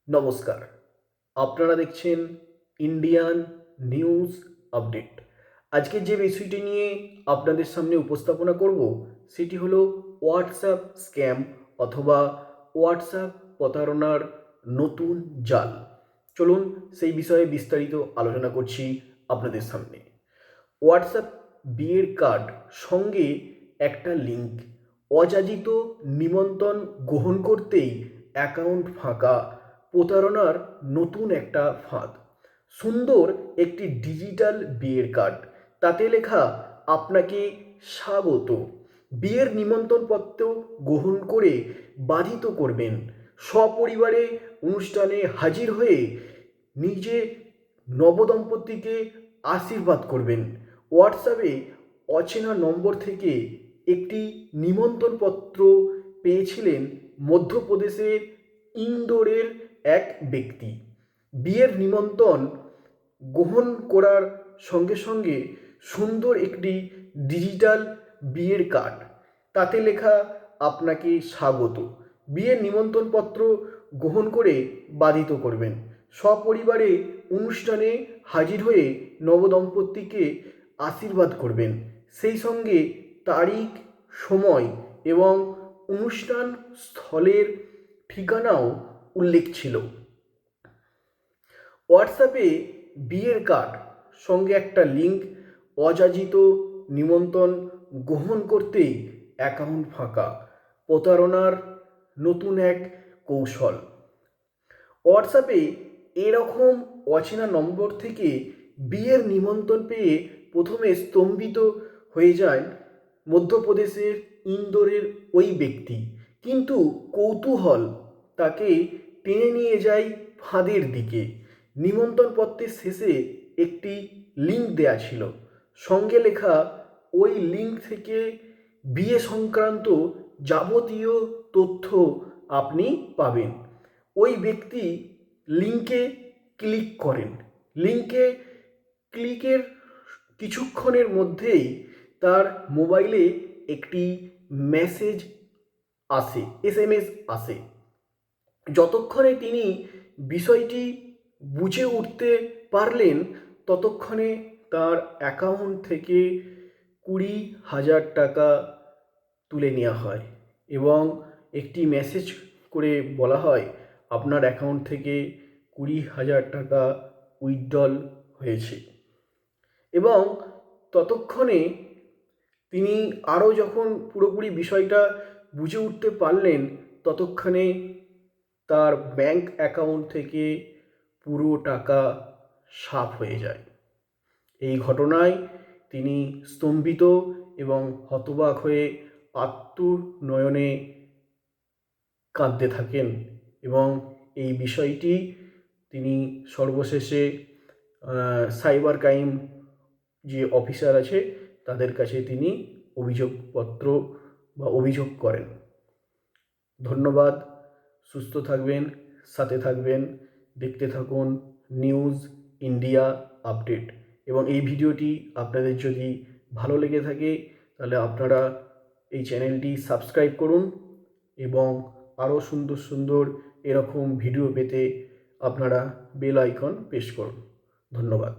নমস্কার, আপনারা দেখছেন ইন্ডিয়ান নিউজ আপডেট। আজকে যে বিষয়টি নিয়ে আপনাদের সামনে উপস্থাপনা করব সেটি হলো হোয়াটসঅ্যাপ স্ক্যাম অথবা হোয়াটসঅ্যাপ প্রতারণার নতুন জাল। চলুন সেই বিষয়ে বিস্তারিত আলোচনা করছি আপনাদের সামনে। হোয়াটসঅ্যাপ বিয়ের কার্ড সঙ্গে একটা লিঙ্ক, অযাচিত নিমন্ত্রণ গ্রহণ করতেই অ্যাকাউন্ট ফাঁকা, প্রতারণার নতুন একটা ফাঁদ। সুন্দর একটি ডিজিটাল বিয়ের কার্ড, তাতে লেখা আপনাকে স্বাগত, বিয়ের নিমন্ত্রণপত্র গ্রহণ করে বাধিত করবেন, সপরিবারে অনুষ্ঠানে হাজির হয়ে নিজে নবদম্পতিকে আশীর্বাদ করবেন। হোয়াটসঅ্যাপে অচেনা নম্বর থেকে একটি নিমন্ত্রণপত্র পেয়েছিলেন মধ্যপ্রদেশের ইন্দোরের এক ব্যক্তি। বিয়ের নিমন্ত্রণ গ্রহণ করার সঙ্গে সঙ্গে সুন্দর একটি ডিজিটাল বিয়ের কার্ড, তাতে লেখা আপনাকে স্বাগত, বিয়ের নিমন্ত্রণপত্র গ্রহণ করে বাধিত করবেন, সপরিবারে অনুষ্ঠানে হাজির হয়ে নবদম্পতিকে আশীর্বাদ করবেন, সেই সঙ্গে তারিখ, সময় এবং অনুষ্ঠান স্থলের ঠিকানাও উল্লেখ ছিল। হোয়াটসঅ্যাপে বিয়ের কার্ড সঙ্গে একটা লিঙ্ক, অযাচিত নিমন্ত্রণ গ্রহণ করতেই অ্যাকাউন্ট ফাঁকা, প্রতারণার নতুন এক কৌশল। হোয়াটসঅ্যাপে এরকম অচেনা নম্বর থেকে বিয়ের নিমন্ত্রণ পেয়ে প্রথমে স্তম্ভিত হয়ে যায় মধ্যপ্রদেশের ইন্দোরের ওই ব্যক্তি, কিন্তু কৌতূহল তাকে টেনে নিয়ে যায় ফাঁদের দিকে। নিমন্ত্রণপত্রের শেষে একটি লিঙ্ক দেয়া ছিল, সঙ্গে লেখা ওই লিঙ্ক থেকে বিয়ে সংক্রান্ত যাবতীয় তথ্য আপনি পাবেন। ওই ব্যক্তি লিঙ্কে ক্লিক করেন। লিঙ্কে ক্লিকের কিছুক্ষণের মধ্যেই তার মোবাইলে একটি মেসেজ আসে, SMS আসে। যতক্ষণে তিনি বিষয়টি বুঝে উঠতে পারলেন, ততক্ষণে তার অ্যাকাউন্ট থেকে 20,000 টাকা তুলে নেওয়া হয় এবং একটি মেসেজ করে বলা হয় আপনার অ্যাকাউন্ট থেকে 20,000 টাকা উইথড্রল হয়েছে। এবং ততক্ষণে তিনি আরও যখন পুরোপুরি বিষয়টা বুঝে উঠতে পারলেন, ততক্ষণে তার ব্যাংক অ্যাকাউন্ট থেকে পুরো টাকা সাফ হয়ে যায়। এই ঘটনায় তিনি স্তম্ভিত এবং হতবাক হয়ে আত্মনয়নে কাঁদতে থাকেন এবং এই বিষয়টি তিনি সর্বশেষে সাইবার ক্রাইম যে অফিসার আছে তাদের কাছে তিনি অভিযোগপত্র বা অভিযোগ করেন। ধন্যবাদ, সুস্থ থাকবেন, সাথে থাকবেন, দেখতে থাকুন নিউজ ইন্ডিয়া আপডেট। এবং এই ভিডিওটি আপনাদের যদি ভালো লেগে থাকে তাহলে আপনারা এই চ্যানেলটি সাবস্ক্রাইব করুন এবং আরও সুন্দর সুন্দর এরকম ভিডিও পেতে আপনারা বেল আইকন প্রেস করুন। ধন্যবাদ।